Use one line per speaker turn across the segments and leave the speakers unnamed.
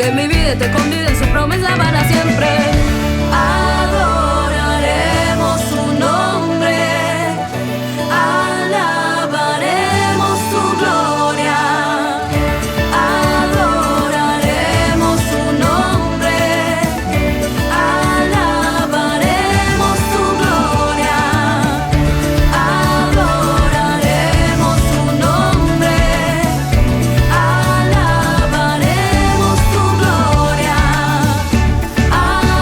que mi vida esté escondida en su promesa para siempre. Adoraremos su nombre, alabaremos su gloria. Adoraremos su nombre, alabaremos su gloria. Adoraremos su nombre, alabaremos su gloria.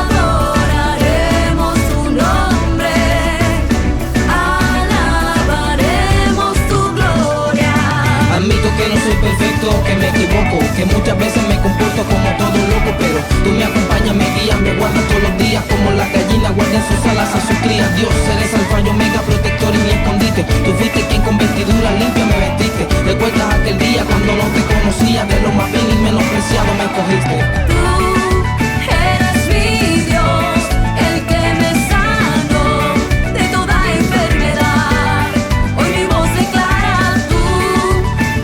Adoraremos su nombre, alabaremos su gloria.
Admito que no soy perfecto, que me equivoco, que muchas veces me comporto como todo loco, pero tú me acompañas, me guías, me guardas todos los días, como la gallina guarda en sus alas a sus crías. Dios, eres alfa y omega, protector y mi escondite. Tú fuiste quien con vestidura limpia me vestiste. ¿Recuerdas aquel día cuando no te conocía? De lo más vil y menospreciado me escogiste.
Tú eres mi Dios, el que me sanó de toda enfermedad. Hoy mi voz declara: tú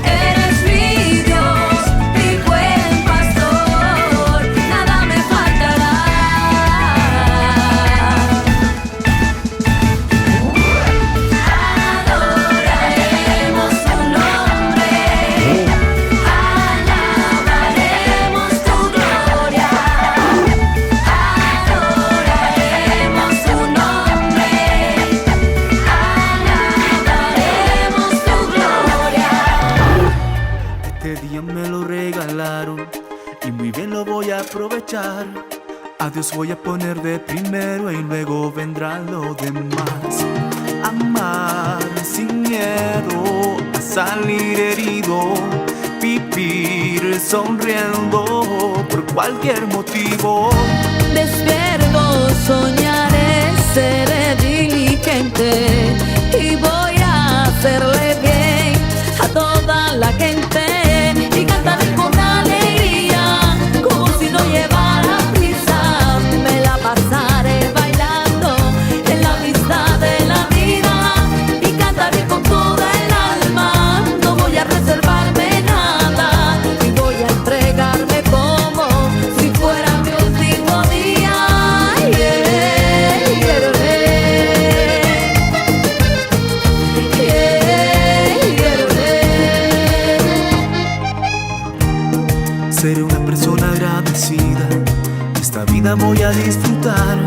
eres mi Dios, mi buen pastor, nada me faltará. Adoraremos su nombre, alabaremos tu gloria. Adoraremos su nombre, alabaremos tu gloria.
Este día me lo regalaron y muy bien lo voy a aprovechar. A Dios voy a poner de primero y luego vendrá lo demás. Amar sin miedo a salir herido, vivir sonriendo por cualquier motivo.
Despierto, soñaré, seré diligente y voy a hacerle bien a toda la gente y cantaré con alegría como si no llevara prisa. Me la pasaré bailando en la pista de la vida y cantaré con toda el alma. No voy a reservarme nada y voy a entregarme como si fuera mi último día. Yeah, yeah, yeah.
Seré una persona agradecida, esta vida voy a disfrutar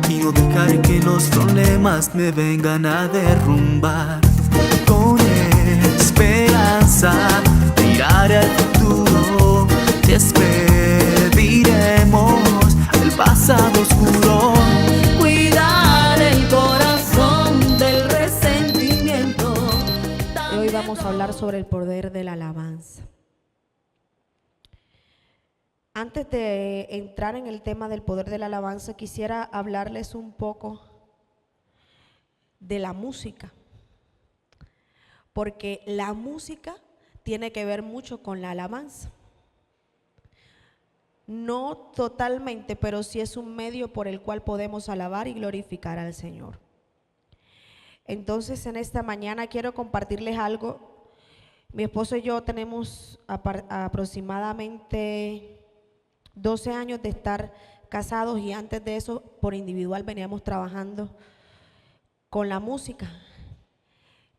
y no dejaré que los problemas me vengan a derrumbar. Con esperanza miraré al futuro, despediremos el pasado oscuro.
Cuidar el corazón del resentimiento.
Hoy vamos a hablar sobre el poder de la alabanza. Antes de entrar en el tema del poder de la alabanza, quisiera hablarles un poco de la música, porque la música tiene que ver mucho con la alabanza. No totalmente, pero sí es un medio por el cual podemos alabar y glorificar al Señor. Entonces, en esta mañana quiero compartirles algo. Mi esposo y yo tenemos aproximadamente 12 años de estar casados y antes de eso, por individual, veníamos trabajando con la música.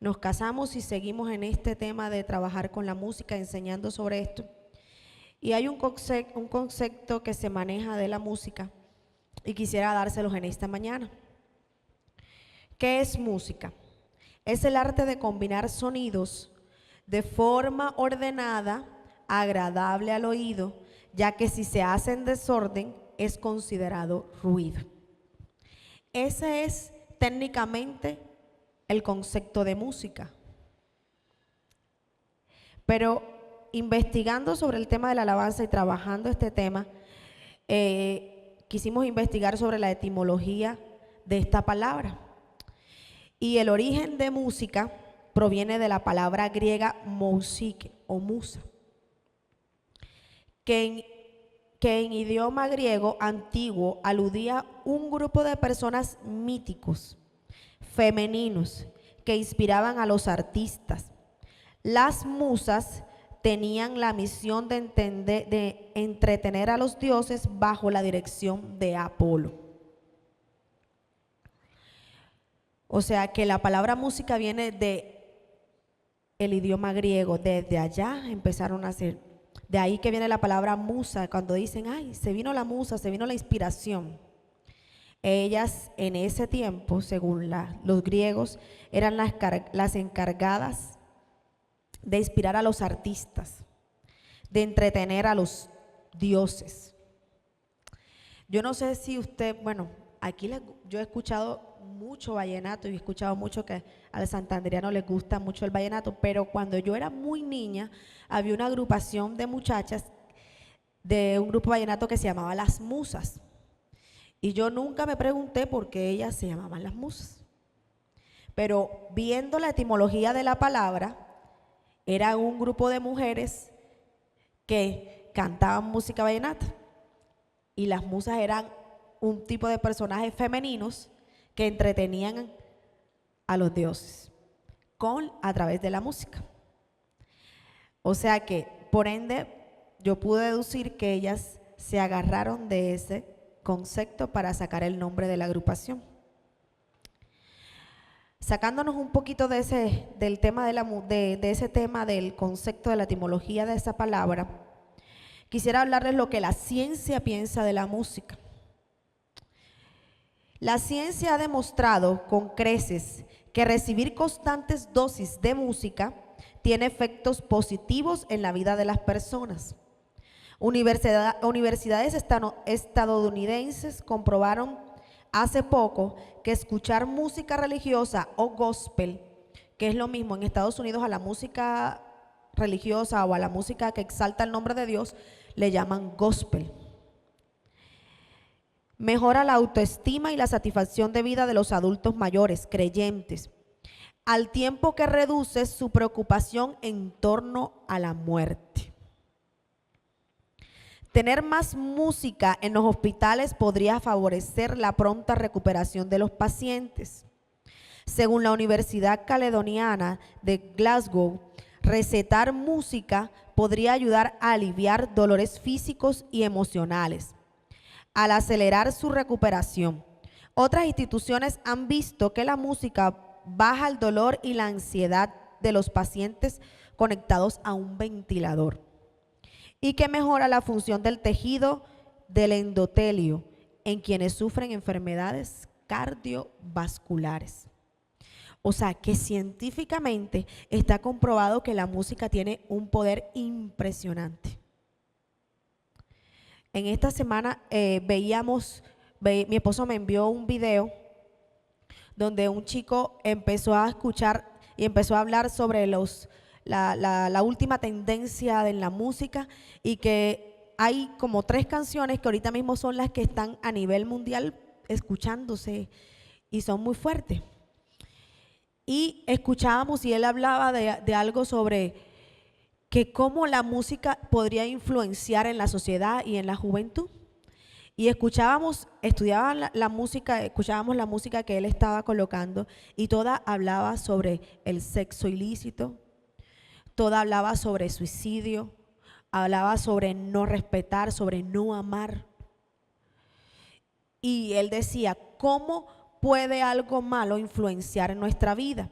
Nos casamos y seguimos en este tema de trabajar con la música, enseñando sobre esto. Y hay un concepto que se maneja de la música y quisiera dárselos en esta mañana. ¿Qué es música? Es el arte de combinar sonidos de forma ordenada, agradable al oído, ya que si se hace en desorden es considerado ruido. Ese es técnicamente el concepto de música. Pero investigando sobre el tema de la alabanza y trabajando este tema, quisimos investigar sobre la etimología de esta palabra. Y el origen de música proviene de la palabra griega mousike o musa, que en idioma griego antiguo aludía a un grupo de personas míticos, femeninos, que inspiraban a los artistas. Las musas tenían la misión de entretener a los dioses bajo la dirección de Apolo. O sea que la palabra música viene de el idioma griego. Desde allá empezaron a hacer. De ahí que viene la palabra musa, cuando dicen, ay, se vino la musa, se vino la inspiración. Ellas en ese tiempo, según los griegos, eran las encargadas de inspirar a los artistas, de entretener a los dioses. Yo no sé si usted, bueno, aquí yo he escuchado mucho vallenato y he escuchado mucho que al santandereano les gusta mucho el vallenato, pero cuando yo era muy niña había una agrupación de muchachas de un grupo vallenato que se llamaba Las Musas, y yo nunca me pregunté por qué ellas se llamaban Las Musas, pero viendo la etimología de la palabra, era un grupo de mujeres que cantaban música vallenata, y las musas eran un tipo de personajes femeninos que entretenían a los dioses a través de la música. O sea que, por ende, yo pude deducir que ellas se agarraron de ese concepto para sacar el nombre de la agrupación. Sacándonos un poquito del tema de ese tema del concepto de la etimología de esa palabra, quisiera hablarles lo que la ciencia piensa de la música. La ciencia ha demostrado con creces que recibir constantes dosis de música tiene efectos positivos en la vida de las personas. Universidades estadounidenses comprobaron hace poco que escuchar música religiosa o gospel, que es lo mismo en Estados Unidos a la música religiosa o a la música que exalta el nombre de Dios, le llaman gospel. Mejora la autoestima y la satisfacción de vida de los adultos mayores, creyentes, al tiempo que reduce su preocupación en torno a la muerte. Tener más música en los hospitales podría favorecer la pronta recuperación de los pacientes. Según la Universidad Caledoniana de Glasgow, recetar música podría ayudar a aliviar dolores físicos y emocionales, al acelerar su recuperación. Otras instituciones han visto que la música baja el dolor y la ansiedad de los pacientes conectados a un ventilador y que mejora la función del tejido del endotelio en quienes sufren enfermedades cardiovasculares. O sea que científicamente está comprobado que la música tiene un poder impresionante. En esta semana mi esposo me envió un video donde un chico empezó a escuchar y empezó a hablar sobre la última tendencia en la música, y que hay como 3 canciones que ahorita mismo son las que están a nivel mundial escuchándose y son muy fuertes. Y escuchábamos y él hablaba de algo sobre que cómo la música podría influenciar en la sociedad y en la juventud. Y escuchábamos la música que él estaba colocando, y toda hablaba sobre el sexo ilícito, toda hablaba sobre suicidio, hablaba sobre no respetar, sobre no amar. Y él decía, ¿cómo puede algo malo influenciar en nuestra vida?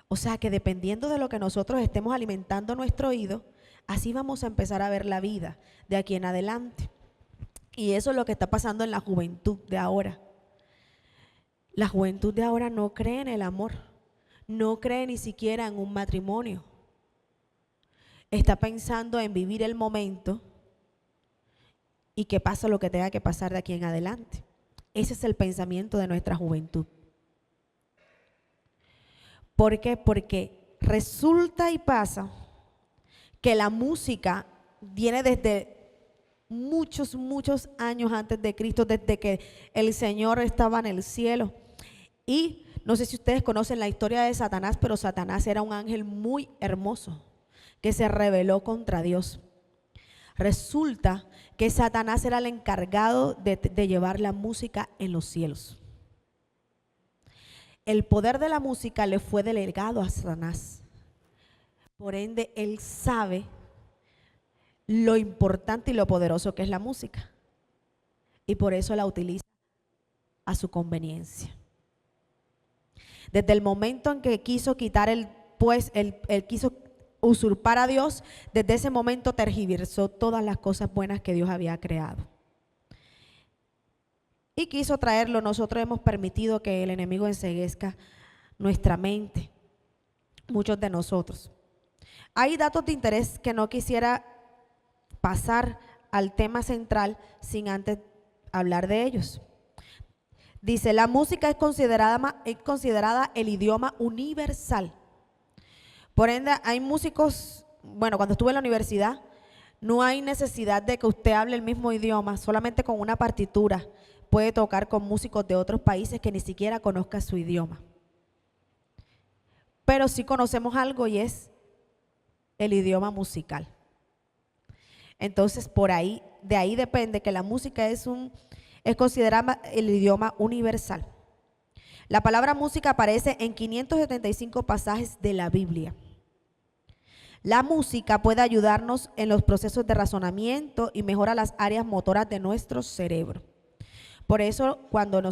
O sea que dependiendo de lo que nosotros estemos alimentando nuestro oído, así vamos a empezar a ver la vida de aquí en adelante. Y eso es lo que está pasando en la juventud de ahora. La juventud de ahora no cree en el amor, no cree ni siquiera en un matrimonio. Está pensando en vivir el momento y que pase lo que tenga que pasar de aquí en adelante. Ese es el pensamiento de nuestra juventud. ¿Por qué? Porque resulta y pasa que la música viene desde muchos años antes de Cristo, desde que el Señor estaba en el cielo. Y no sé si ustedes conocen la historia de Satanás, pero Satanás era un ángel muy hermoso que se rebeló contra Dios. Resulta que Satanás era el encargado de llevar la música en los cielos. El poder de la música le fue delegado a Satanás. Por ende, Él sabe lo importante y lo poderoso que es la música. Y por eso la utiliza a su conveniencia. Desde el momento en que quiso quitar él quiso usurpar a Dios, desde ese momento tergiversó todas las cosas buenas que Dios había creado. Y quiso traerlo. Nosotros hemos permitido que el enemigo enceguezca nuestra mente, muchos de nosotros. Hay datos de interés que no quisiera pasar al tema central sin antes hablar de ellos. Dice, la música es considerada el idioma universal. Por ende, hay músicos, bueno, cuando estuve en la universidad, no hay necesidad de que usted hable el mismo idioma, solamente con una partitura puede tocar con músicos de otros países que ni siquiera conozcan su idioma. Pero sí conocemos algo y es el idioma musical. Entonces, de ahí depende que la música es considerada el idioma universal. La palabra música aparece en 575 pasajes de la Biblia. La música puede ayudarnos en los procesos de razonamiento y mejora las áreas motoras de nuestro cerebro. Por eso, cuando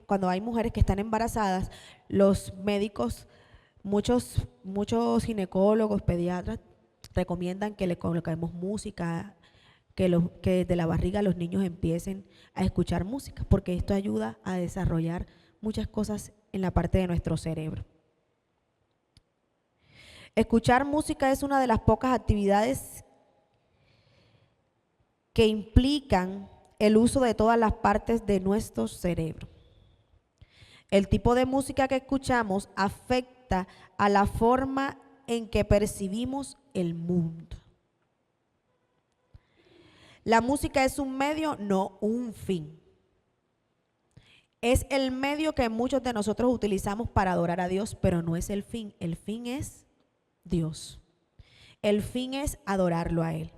cuando hay mujeres que están embarazadas, los médicos, muchos ginecólogos, pediatras, recomiendan que le coloquemos música, que desde la barriga los niños empiecen a escuchar música, porque esto ayuda a desarrollar muchas cosas en la parte de nuestro cerebro. Escuchar música es una de las pocas actividades que implican el uso de todas las partes de nuestro cerebro. El tipo de música que escuchamos afecta a la forma en que percibimos el mundo. La música es un medio, no un fin. Es el medio que muchos de nosotros utilizamos para adorar a Dios, pero no es el fin. El fin es Dios. El fin es adorarlo a Él.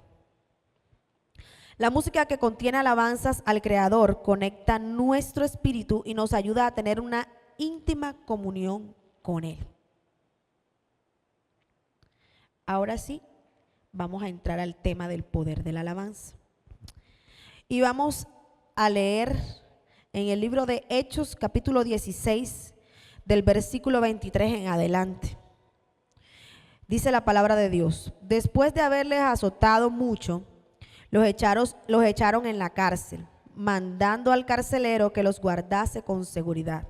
La música que contiene alabanzas al Creador conecta nuestro espíritu y nos ayuda a tener una íntima comunión con Él. Ahora sí, vamos a entrar al tema del poder de la alabanza. Y vamos a leer en el libro de Hechos, capítulo 16, del versículo 23 en adelante. Dice la palabra de Dios: después de haberles azotado mucho, los echaron en la cárcel, mandando al carcelero que los guardase con seguridad,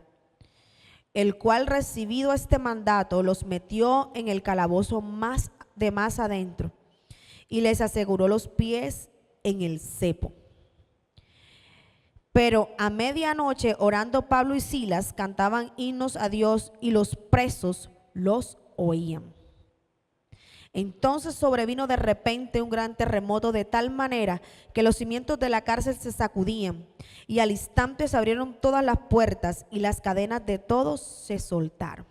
el cual, recibido este mandato, los metió en el calabozo más adentro y les aseguró los pies en el cepo. Pero a medianoche, orando Pablo y Silas, cantaban himnos a Dios y los presos los oían. Entonces sobrevino de repente un gran terremoto, de tal manera que los cimientos de la cárcel se sacudían, y al instante se abrieron todas las puertas y las cadenas de todos se soltaron.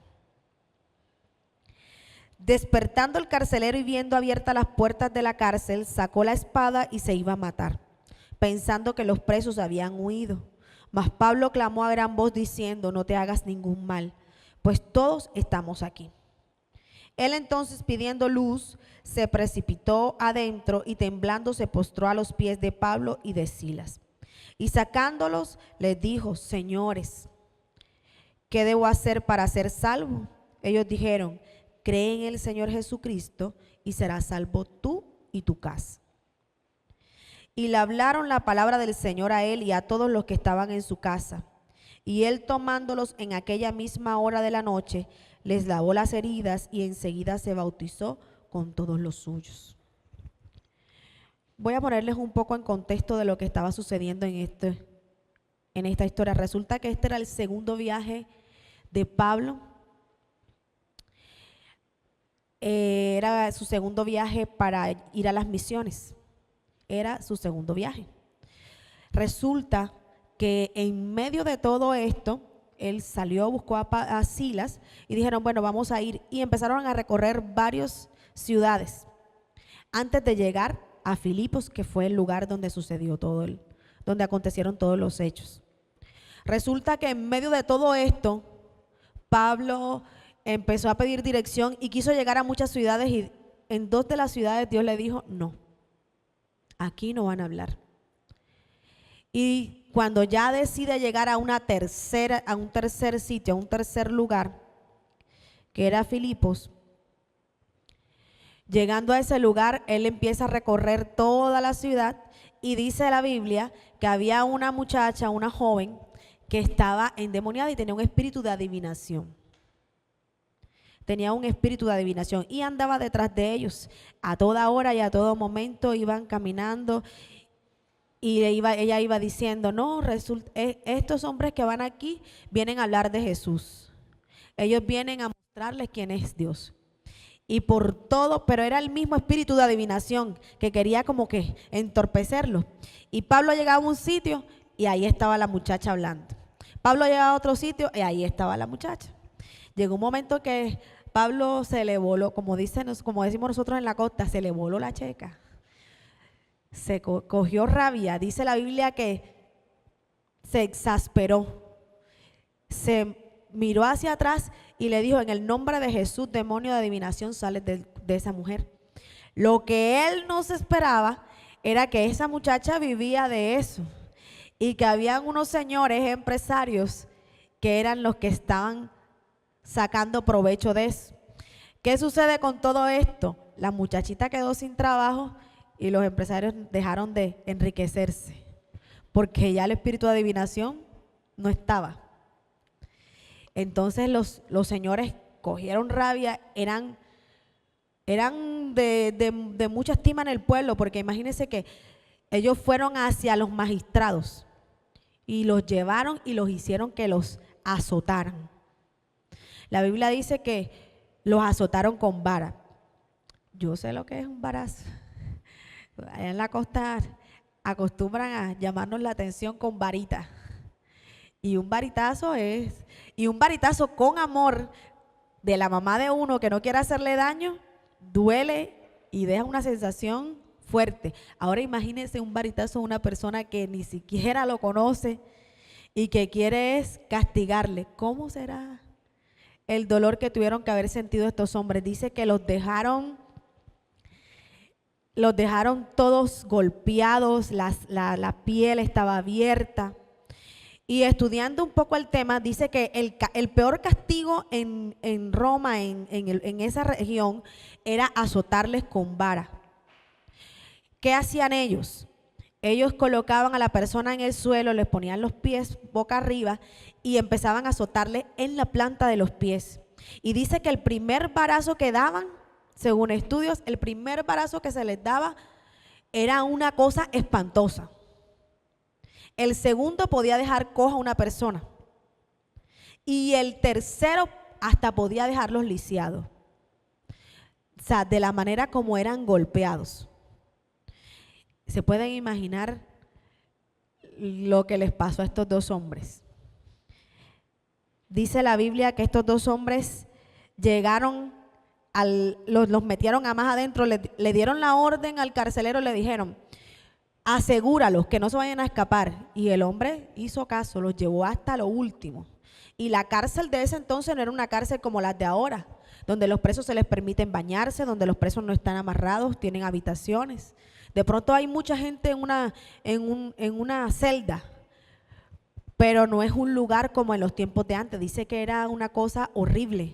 Despertando el carcelero y viendo abiertas las puertas de la cárcel, sacó la espada y se iba a matar, pensando que los presos habían huido. Mas Pablo clamó a gran voz diciendo: no te hagas ningún mal, pues todos estamos aquí. Él entonces, pidiendo luz, se precipitó adentro y temblando se postró a los pies de Pablo y de Silas. Y sacándolos, les dijo: señores, ¿qué debo hacer para ser salvo? Ellos dijeron: cree en el Señor Jesucristo y serás salvo tú y tu casa. Y le hablaron la palabra del Señor a él y a todos los que estaban en su casa. Y él, tomándolos en aquella misma hora de la noche, les lavó las heridas y enseguida se bautizó con todos los suyos. Voy a ponerles un poco en contexto de lo que estaba sucediendo en esta historia. Resulta que este era el segundo viaje de Pablo. Era su segundo viaje para ir a las misiones. Era su segundo viaje. Resulta que en medio de todo esto, él salió, buscó a Silas y dijeron: bueno, vamos a ir. Y empezaron a recorrer varias ciudades antes de llegar a Filipos, que fue el lugar donde sucedió donde acontecieron todos los hechos. Resulta que en medio de todo esto, Pablo empezó a pedir dirección y quiso llegar a muchas ciudades, y en 2 de las ciudades Dios le dijo, no, aquí no van a hablar. Y cuando ya decide llegar a un tercer sitio, a un tercer lugar, que era Filipos, llegando a ese lugar, él empieza a recorrer toda la ciudad y dice la Biblia que había una muchacha, una joven, que estaba endemoniada y tenía un espíritu de adivinación. Tenía un espíritu de adivinación y andaba detrás de ellos. A toda hora y a todo momento iban caminando y ella iba diciendo, no, estos hombres que van aquí vienen a hablar de Jesús. Ellos vienen a mostrarles quién es Dios. Y por todo, pero era el mismo espíritu de adivinación que quería como que entorpecerlo. Y Pablo llegaba a un sitio y ahí estaba la muchacha hablando. Pablo llegaba a otro sitio y ahí estaba la muchacha. Llegó un momento que Pablo se le voló, como decimos nosotros en la costa, se le voló la checa. Se cogió rabia. Dice la Biblia que se exasperó. Se miró hacia atrás y le dijo, en el nombre de Jesús, demonio de adivinación, sale de esa mujer. Lo que él no se esperaba era que esa muchacha vivía de eso y que habían unos señores empresarios que eran los que estaban sacando provecho de eso. ¿Qué sucede con todo esto? La muchachita quedó sin trabajo y los empresarios dejaron de enriquecerse porque ya el espíritu de adivinación no estaba. Entonces los señores cogieron rabia, eran de mucha estima en el pueblo, porque imagínense que ellos fueron hacia los magistrados y los llevaron y los hicieron que los azotaran. La Biblia dice que los azotaron con vara. Yo sé lo que es un varazo. Allá en la costa acostumbran a llamarnos la atención con varita. Y un varitazo con amor de la mamá de uno que no quiere hacerle daño, duele y deja una sensación fuerte. Ahora imagínense un varitazo a una persona que ni siquiera lo conoce y que quiere es castigarle. ¿Cómo será el dolor que tuvieron que haber sentido estos hombres? Dice que los dejaron todos golpeados, la piel estaba abierta. Y estudiando un poco el tema, dice que el peor castigo en Roma, en esa región, era azotarles con vara. ¿Qué hacían ellos? Ellos colocaban a la persona en el suelo, les ponían los pies boca arriba y empezaban a azotarle en la planta de los pies. Y dice que el primer varazo que daban, según estudios, el primer varazo que se les daba era una cosa espantosa. El segundo podía dejar coja a una persona. Y el tercero hasta podía dejarlos lisiados. O sea, de la manera como eran golpeados. Se pueden imaginar lo que les pasó a estos dos hombres. Dice la Biblia que estos dos hombres llegaron, los metieron a más adentro, le dieron la orden al carcelero, le dijeron, asegúralos que no se vayan a escapar. Y el hombre hizo caso, los llevó hasta lo último. Y la cárcel de ese entonces no era una cárcel como las de ahora, donde los presos se les permiten bañarse, donde los presos no están amarrados, tienen habitaciones. De pronto hay mucha gente en una celda, pero no es un lugar como en los tiempos de antes. Dice que era una cosa horrible,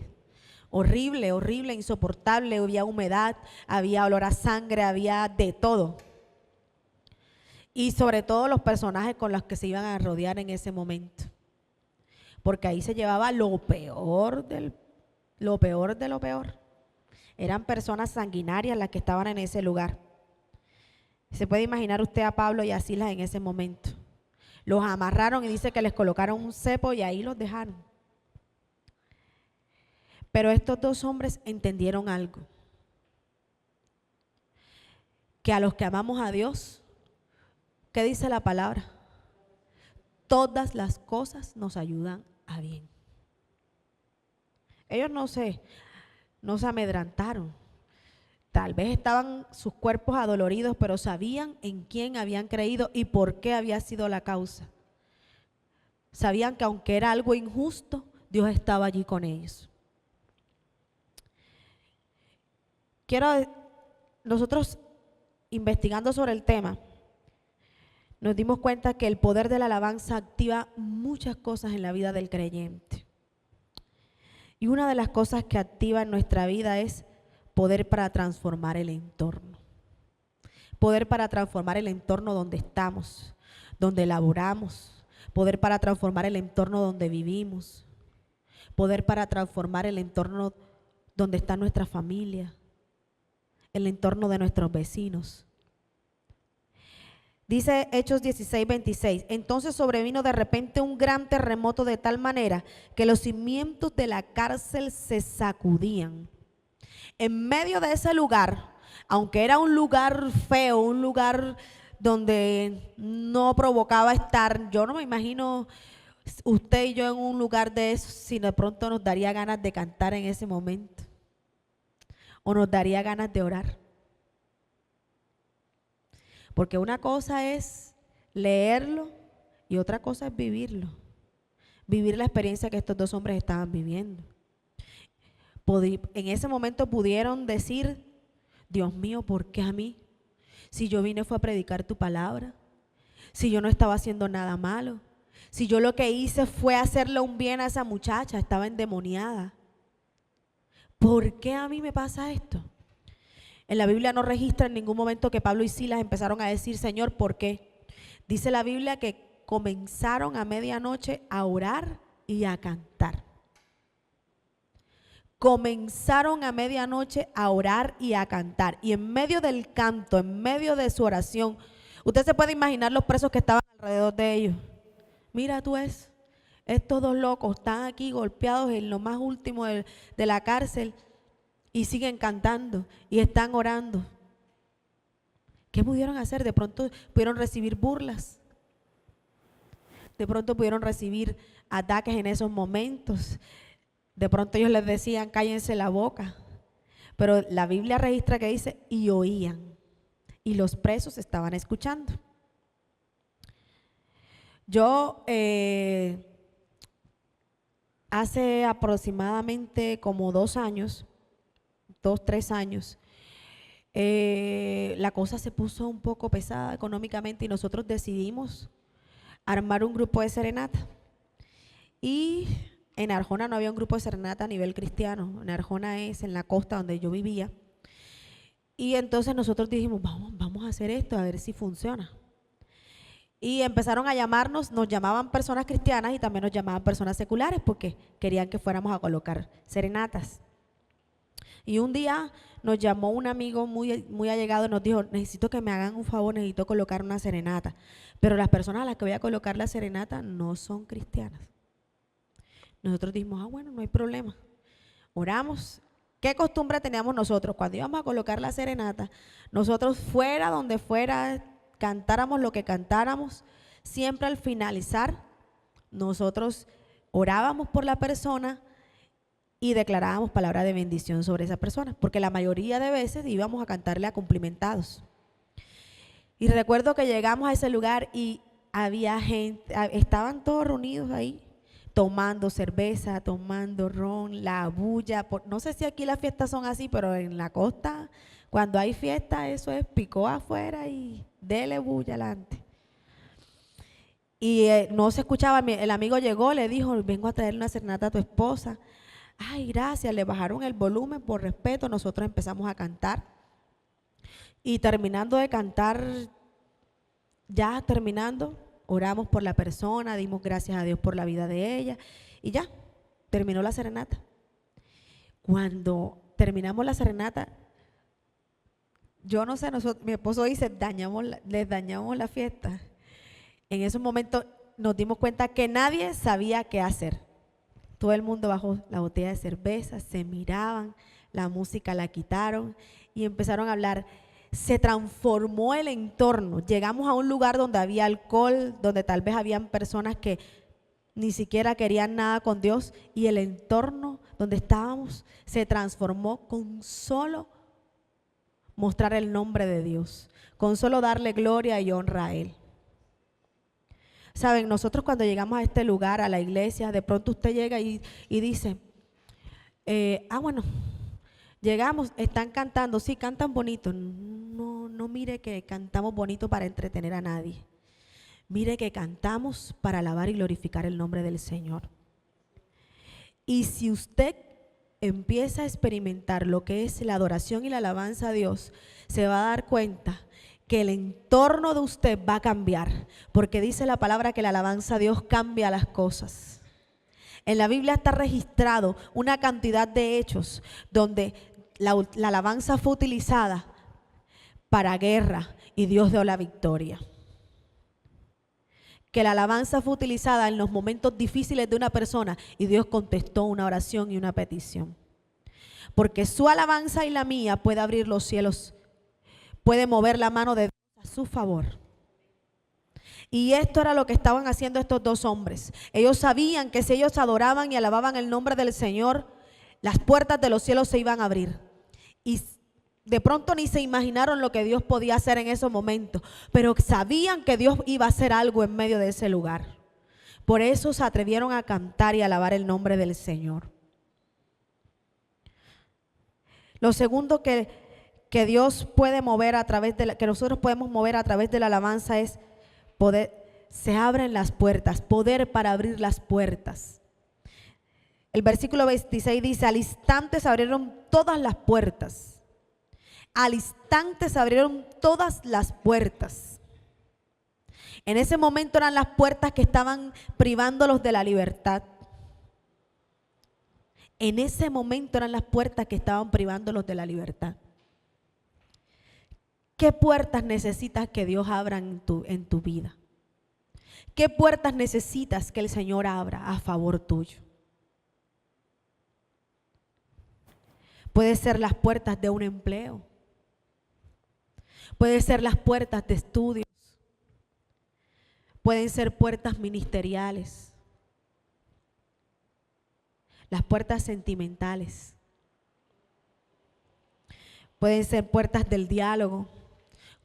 horrible, horrible, insoportable. Había humedad, había olor a sangre, había de todo. Y sobre todo los personajes con los que se iban a rodear en ese momento. Porque ahí se llevaba lo peor de lo peor. Eran personas sanguinarias las que estaban en ese lugar. Se puede imaginar usted a Pablo y a Silas en ese momento. Los amarraron y dice que les colocaron un cepo y ahí los dejaron. Pero estos dos hombres entendieron algo. Que a los que amamos a Dios, ¿qué dice la palabra? Todas las cosas nos ayudan a bien. Ellos no se amedrantaron. Tal vez estaban sus cuerpos adoloridos, pero sabían en quién habían creído y por qué había sido la causa. Sabían que aunque era algo injusto, Dios estaba allí con ellos. nosotros investigando sobre el tema, nos dimos cuenta que el poder de la alabanza activa muchas cosas en la vida del creyente. Y una de las cosas que activa en nuestra vida es poder para transformar el entorno. Poder para transformar el entorno donde estamos, donde laboramos. Poder para transformar el entorno donde vivimos. Poder para transformar el entorno donde está nuestra familia. El entorno de nuestros vecinos. Dice Hechos 16:26, entonces sobrevino de repente un gran terremoto de tal manera que los cimientos de la cárcel se sacudían. En medio de ese lugar, aunque era un lugar feo, un lugar donde no provocaba estar, yo no me imagino usted y yo en un lugar de eso, si de pronto nos daría ganas de cantar en ese momento o nos daría ganas de orar. Porque una cosa es leerlo y otra cosa es vivirlo. Vivir la experiencia que estos dos hombres estaban viviendo. En ese momento pudieron decir, Dios mío, ¿por qué a mí? Si yo vine fue a predicar tu palabra. Si yo no estaba haciendo nada malo. Si yo lo que hice fue hacerle un bien a esa muchacha, estaba endemoniada. ¿Por qué a mí me pasa esto? En la Biblia no registra en ningún momento que Pablo y Silas empezaron a decir, Señor, ¿por qué? Dice la Biblia que comenzaron a medianoche a orar y a cantar. Comenzaron a medianoche a orar y a cantar. Y en medio del canto, en medio de su oración, usted se puede imaginar los presos que estaban alrededor de ellos. Mira tú estos dos locos están aquí golpeados en lo más último de la cárcel. Y siguen cantando y están orando. ¿Qué pudieron hacer? De pronto pudieron recibir burlas. De pronto pudieron recibir ataques en esos momentos. De pronto ellos les decían, cállense la boca. Pero la Biblia registra que dice, y oían. Y los presos estaban escuchando. Yo hace aproximadamente como 2 años, 3 años, la cosa se puso un poco pesada económicamente y nosotros decidimos armar un grupo de serenata. Y en Arjona no había un grupo de serenata a nivel cristiano. En Arjona es en la costa donde yo vivía. Y entonces nosotros dijimos, vamos a hacer esto, a ver si funciona. Y empezaron a llamarnos, nos llamaban personas cristianas y también nos llamaban personas seculares porque querían que fuéramos a colocar serenatas. Y un día nos llamó un amigo muy allegado y nos dijo, necesito que me hagan un favor, necesito colocar una serenata. Pero las personas a las que voy a colocar la serenata no son cristianas. Nosotros dijimos, bueno, no hay problema. Oramos. ¿Qué costumbre teníamos nosotros? Cuando íbamos a colocar la serenata, nosotros fuera donde fuera, cantáramos lo que cantáramos, siempre al finalizar, nosotros orábamos por la persona y declarábamos palabra de bendición sobre esa persona, porque la mayoría de veces íbamos a cantarle a cumplimentados. Y recuerdo que llegamos a ese lugar y había gente, estaban todos reunidos ahí, tomando cerveza, tomando ron, la bulla. No sé si aquí las fiestas son así, pero en la costa, cuando hay fiesta, eso es picó afuera y dele bulla adelante. Y no se escuchaba, el amigo llegó, le dijo, vengo a traer una serenata a tu esposa. Ay, gracias, le bajaron el volumen por respeto, nosotros empezamos a cantar. Y terminando de cantar, ya terminando, oramos por la persona, dimos gracias a Dios por la vida de ella y ya, terminó la serenata. Cuando terminamos la serenata, yo no sé, mi esposo dice, les dañamos la fiesta. En esos momentos nos dimos cuenta que nadie sabía qué hacer. Todo el mundo bajó la botella de cerveza, se miraban, la música la quitaron y empezaron a hablar. Se transformó el entorno. Llegamos a un lugar donde había alcohol, donde tal vez habían personas que ni siquiera querían nada con Dios y el entorno donde estábamos se transformó con solo mostrar el nombre de Dios, con solo darle gloria y honra a Él. Saben, nosotros cuando llegamos a este lugar, a la iglesia, de pronto usted llega y dice, bueno, Llegamos, están cantando, sí, cantan bonito. No, no mire que cantamos bonito para entretener a nadie. Mire que cantamos para alabar y glorificar el nombre del Señor. Y si usted empieza a experimentar lo que es la adoración y la alabanza a Dios, se va a dar cuenta que el entorno de usted va a cambiar, porque dice la palabra que la alabanza a Dios cambia las cosas. En la Biblia está registrado una cantidad de hechos donde la alabanza fue utilizada para guerra y Dios dio la victoria. Que la alabanza fue utilizada en los momentos difíciles de una persona y Dios contestó una oración y una petición. Porque su alabanza y la mía puede abrir los cielos, puede mover la mano de Dios a su favor. Y esto era lo que estaban haciendo estos dos hombres. Ellos sabían que si ellos adoraban y alababan el nombre del Señor, las puertas de los cielos se iban a abrir. Y de pronto ni se imaginaron lo que Dios podía hacer en esos momentos, pero sabían que Dios iba a hacer algo en medio de ese lugar. Por eso se atrevieron a cantar y alabar el nombre del Señor. Lo segundo que Dios puede mover a través de que nosotros podemos mover a través de la alabanza es poder, se abren las puertas, poder para abrir las puertas. El versículo 26 dice: al instante se abrieron todas las puertas. Al instante se abrieron todas las puertas. En ese momento eran las puertas que estaban privándolos de la libertad. En ese momento eran las puertas que estaban privándolos de la libertad. ¿Qué puertas necesitas que Dios abra en tu vida? ¿Qué puertas necesitas que el Señor abra a favor tuyo? Puede ser las puertas de un empleo. Puede ser las puertas de estudios. Pueden ser puertas ministeriales. Las puertas sentimentales. Pueden ser puertas del diálogo.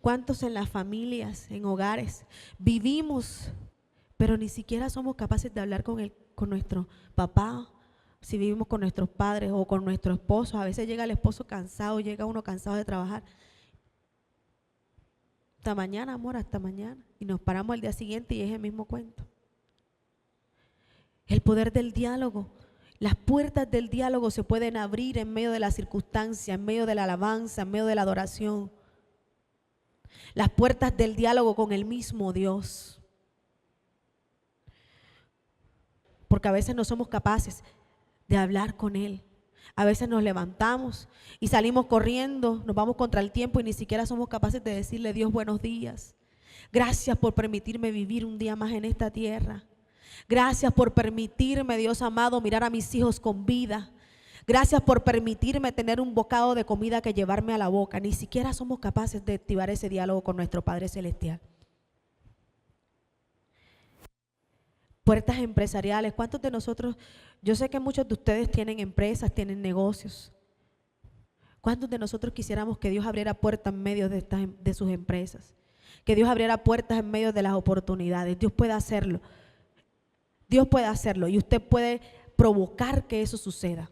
¿Cuántos en las familias, en hogares, vivimos, pero ni siquiera somos capaces de hablar con nuestro papá? Si vivimos con nuestros padres o con nuestro esposo, a veces llega el esposo cansado, llega uno cansado de trabajar. Hasta mañana, amor, hasta mañana. Y nos paramos el día siguiente y es el mismo cuento. El poder del diálogo. Las puertas del diálogo se pueden abrir en medio de la circunstancia, en medio de la alabanza, en medio de la adoración. Las puertas del diálogo con el mismo Dios. Porque a veces no somos capaces de hablar con Él. A veces nos levantamos y salimos corriendo, nos vamos contra el tiempo y ni siquiera somos capaces de decirle: Dios, buenos días. Gracias por permitirme vivir un día más en esta tierra. Gracias por permitirme, Dios amado, mirar a mis hijos con vida. Gracias por permitirme tener un bocado de comida que llevarme a la boca. Ni siquiera somos capaces de activar ese diálogo con nuestro Padre Celestial. Puertas empresariales. ¿Cuántos de nosotros, yo sé que muchos de ustedes tienen empresas, tienen negocios? ¿Cuántos de nosotros quisiéramos que Dios abriera puertas en medio de sus empresas? Que Dios abriera puertas en medio de las oportunidades. Dios puede hacerlo. Dios puede hacerlo y usted puede provocar que eso suceda.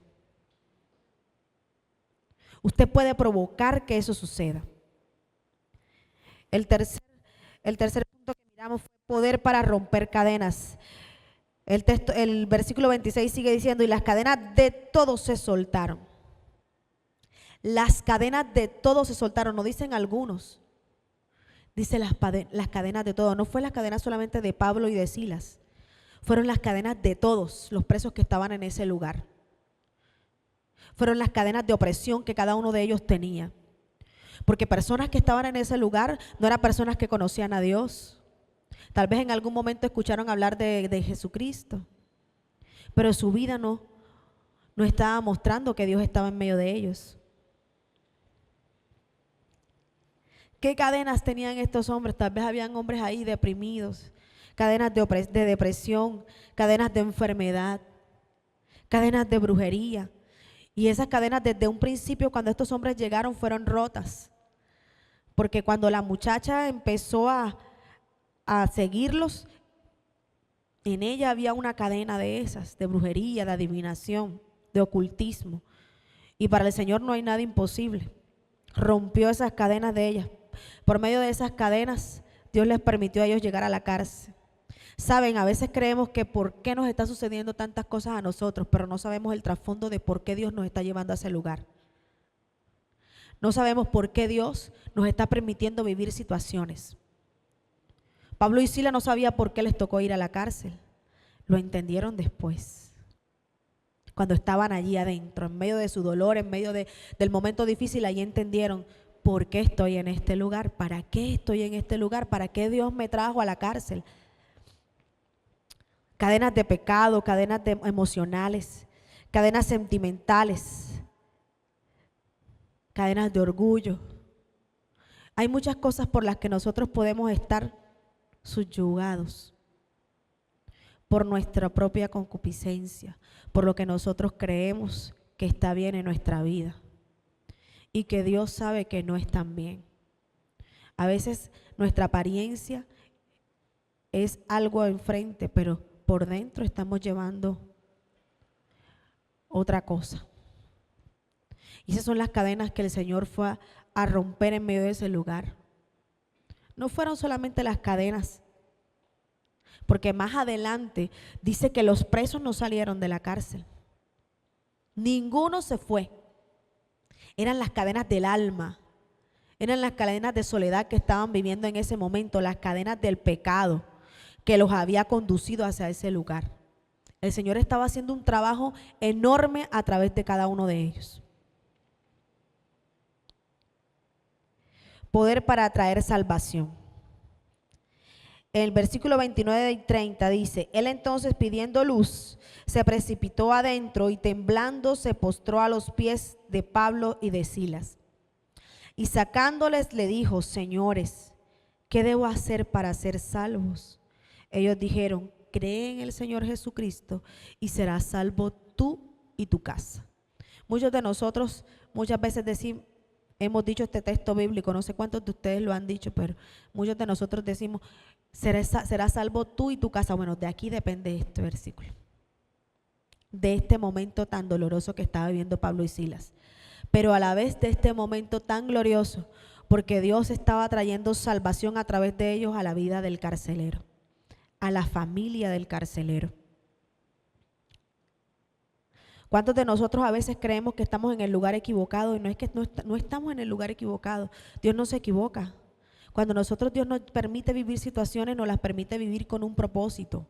Usted puede provocar que eso suceda. El tercer punto que miramos fue poder para romper cadenas. El versículo 26 sigue diciendo: y las cadenas de todos se soltaron. Las cadenas de todos se soltaron, no dicen algunos. Dice las cadenas de todos. No fue las cadenas solamente de Pablo y de Silas. Fueron las cadenas de todos los presos que estaban en ese lugar. Fueron las cadenas de opresión que cada uno de ellos tenía. Porque personas que estaban en ese lugar no eran personas que conocían a Dios. Tal vez en algún momento escucharon hablar de Jesucristo, pero su vida no estaba mostrando que Dios estaba en medio de ellos. ¿Qué cadenas tenían estos hombres? Tal vez habían hombres ahí deprimidos, cadenas de depresión, cadenas de enfermedad, cadenas de brujería. Y esas cadenas desde un principio, cuando estos hombres llegaron, fueron rotas. Porque cuando la muchacha empezó a seguirlos, en ella había una cadena de esas, de brujería, de adivinación, de ocultismo. Y para el Señor no hay nada imposible. Rompió esas cadenas de ellas. Por medio de esas cadenas, Dios les permitió a ellos llegar a la cárcel. Saben, a veces creemos que por qué nos está sucediendo tantas cosas a nosotros, pero no sabemos el trasfondo de por qué Dios nos está llevando a ese lugar. No sabemos por qué Dios nos está permitiendo vivir situaciones. Pablo y Silas no sabían por qué les tocó ir a la cárcel. Lo entendieron después. Cuando estaban allí adentro, en medio de su dolor, en medio del momento difícil, allí entendieron por qué estoy en este lugar, para qué estoy en este lugar, para qué Dios me trajo a la cárcel. Cadenas de pecado, cadenas emocionales, cadenas sentimentales, cadenas de orgullo. Hay muchas cosas por las que nosotros podemos estar subyugados por nuestra propia concupiscencia, por lo que nosotros creemos que está bien en nuestra vida y que Dios sabe que no es tan bien. A veces nuestra apariencia es algo enfrente, pero por dentro estamos llevando otra cosa. Y esas son las cadenas que el Señor fue a romper en medio de ese lugar. No fueron solamente las cadenas, porque más adelante dice que los presos no salieron de la cárcel. Ninguno se fue. Eran las cadenas del alma, eran las cadenas de soledad que estaban viviendo en ese momento, las cadenas del pecado que los había conducido hacia ese lugar. El Señor estaba haciendo un trabajo enorme a través de cada uno de ellos. Poder para traer salvación. El versículo 29 y 30 dice: Él entonces, pidiendo luz, se precipitó adentro y temblando se postró a los pies de Pablo y de Silas. Y sacándoles le dijo: Señores, ¿qué debo hacer para ser salvos? Ellos dijeron: cree en el Señor Jesucristo y serás salvo tú y tu casa. Muchos de nosotros muchas veces hemos dicho este texto bíblico, no sé cuántos de ustedes lo han dicho, pero muchos de nosotros decimos: serás salvo tú y tu casa. Bueno, de aquí depende este versículo, de este momento tan doloroso que estaba viviendo Pablo y Silas, pero a la vez de este momento tan glorioso, porque Dios estaba trayendo salvación a través de ellos a la vida del carcelero, a la familia del carcelero. ¿Cuántos de nosotros a veces creemos que estamos en el lugar equivocado? Y no es que no estamos en el lugar equivocado. Dios no se equivoca. Cuando Dios nos permite vivir situaciones, nos las permite vivir con un propósito.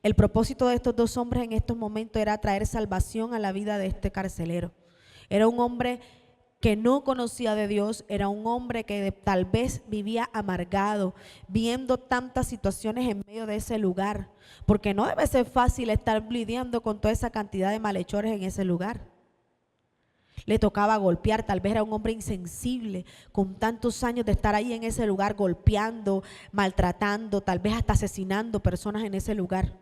El propósito de estos dos hombres en estos momentos era traer salvación a la vida de este carcelero. Era un hombre que no conocía de Dios, era un hombre que tal vez vivía amargado, viendo tantas situaciones en medio de ese lugar, porque no debe ser fácil estar lidiando con toda esa cantidad de malhechores en ese lugar. Le tocaba golpear, tal vez era un hombre insensible, con tantos años de estar ahí en ese lugar golpeando, maltratando, tal vez hasta asesinando personas en ese lugar.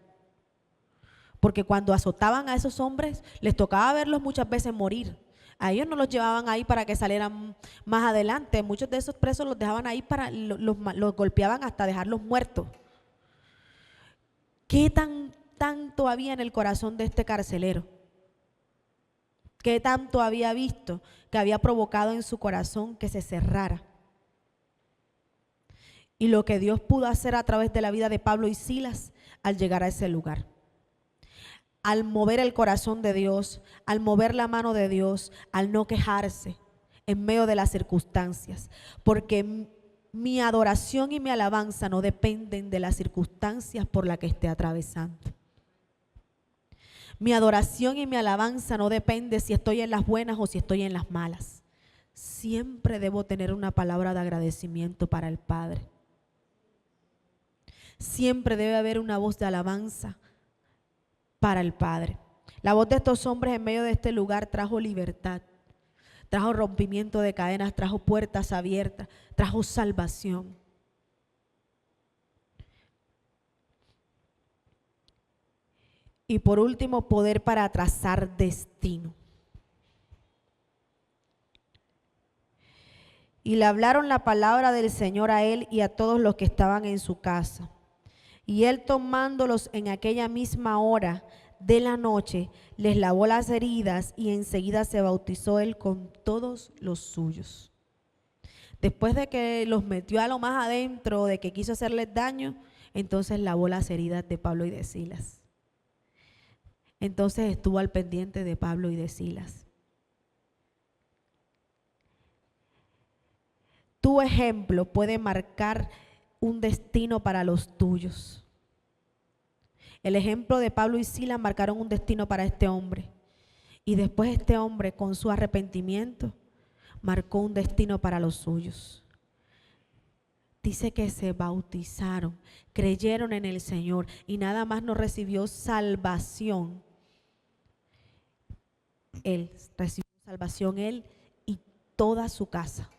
Porque cuando azotaban a esos hombres, les tocaba verlos muchas veces morir. A ellos no los llevaban ahí para que salieran más adelante. Muchos de esos presos los dejaban ahí los golpeaban hasta dejarlos muertos. ¿Qué tanto había en el corazón de este carcelero? ¿Qué tanto había visto que había provocado en su corazón que se cerrara? Y lo que Dios pudo hacer a través de la vida de Pablo y Silas al llegar a ese lugar. Al mover el corazón de Dios, al mover la mano de Dios, al no quejarse en medio de las circunstancias, porque mi adoración y mi alabanza no dependen de las circunstancias por las que esté atravesando. Mi adoración y mi alabanza no depende si estoy en las buenas o si estoy en las malas. Siempre debo tener una palabra de agradecimiento para el Padre. Siempre debe haber una voz de alabanza para el Padre. La voz de estos hombres en medio de este lugar trajo libertad, trajo rompimiento de cadenas, trajo puertas abiertas, trajo salvación. Y por último, poder para trazar destino. Y le hablaron la palabra del Señor a él y a todos los que estaban en su casa. Y él, tomándolos en aquella misma hora, de la noche, les lavó las heridas y enseguida se bautizó él con todos los suyos. Después de que los metió a lo más adentro, de que quiso hacerles daño, entonces lavó las heridas de Pablo y de Silas. Entonces estuvo al pendiente de Pablo y de Silas. Tu ejemplo puede marcar un destino para los tuyos. El ejemplo de Pablo y Silas marcaron un destino para este hombre. Y después este hombre, con su arrepentimiento, marcó un destino para los suyos. Dice que se bautizaron, creyeron en el Señor y nada más no recibió salvación. Él recibió salvación, él y toda su casa.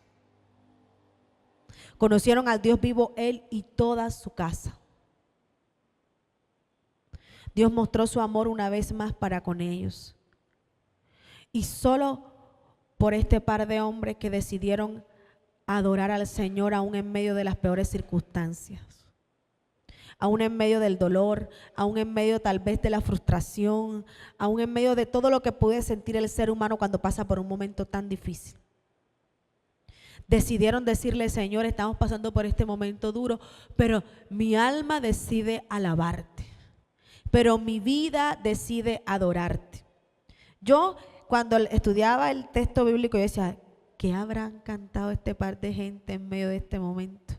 Conocieron al Dios vivo él y toda su casa. Dios mostró su amor una vez más para con ellos. Y solo por este par de hombres que decidieron adorar al Señor aún en medio de las peores circunstancias, aún en medio del dolor, aún en medio tal vez de la frustración, aún en medio de todo lo que puede sentir el ser humano cuando pasa por un momento tan difícil. Decidieron decirle: Señor, estamos pasando por este momento duro, pero mi alma decide alabarte, pero mi vida decide adorarte. Yo cuando estudiaba el texto bíblico, yo decía: ¿qué habrán cantado este par de gente en medio de este momento?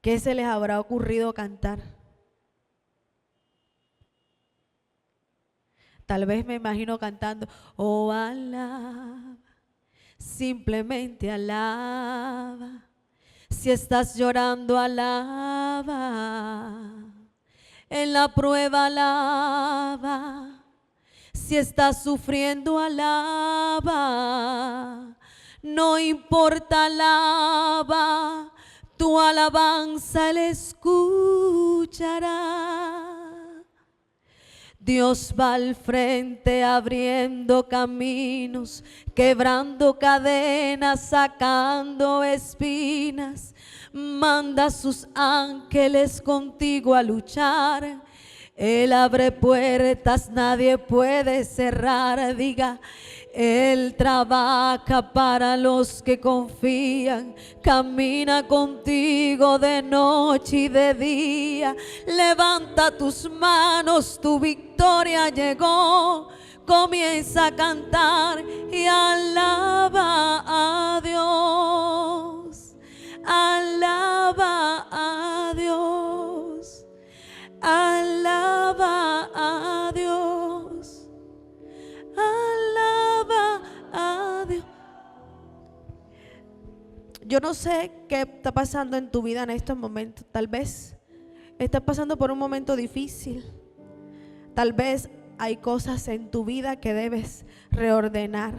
¿Qué se les habrá ocurrido cantar? Tal vez me imagino cantando: oh, alaba, simplemente alaba. Si estás llorando, alaba. En la prueba, alaba. Si estás sufriendo, alaba. No importa, alaba. Tu alabanza Él escuchará. Dios va al frente abriendo caminos, quebrando cadenas, sacando espinas. Manda a sus ángeles contigo a luchar. Él abre puertas, nadie puede cerrar. Diga: Él trabaja para los que confían, camina contigo de noche y de día. Levanta tus manos, tu victoria llegó. Comienza a cantar y alaba a Dios. Alaba a Dios. Alaba a Dios. Alaba a Dios. Yo no sé qué está pasando en tu vida en estos momentos. Tal vez estás pasando por un momento difícil. Tal vez hay cosas en tu vida que debes reordenar.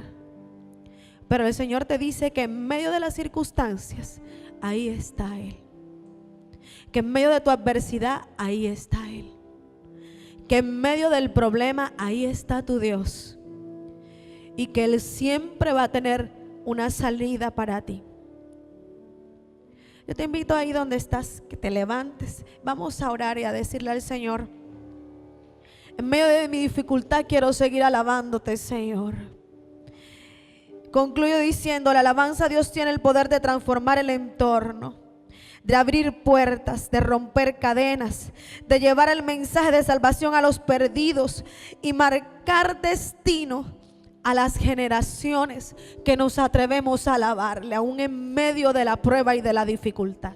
Pero el Señor te dice que en medio de las circunstancias, ahí está Él. Que en medio de tu adversidad, ahí está Él. Que en medio del problema, ahí está tu Dios. Y que Él siempre va a tener una salida para ti. Yo te invito ahí donde estás, que te levantes. Vamos a orar y a decirle al Señor: en medio de mi dificultad quiero seguir alabándote, Señor. Concluyo diciendo: la alabanza a Dios tiene el poder de transformar el entorno, de abrir puertas, de romper cadenas, de llevar el mensaje de salvación a los perdidos y marcar destino a las generaciones que nos atrevemos a alabarle, aún en medio de la prueba y de la dificultad.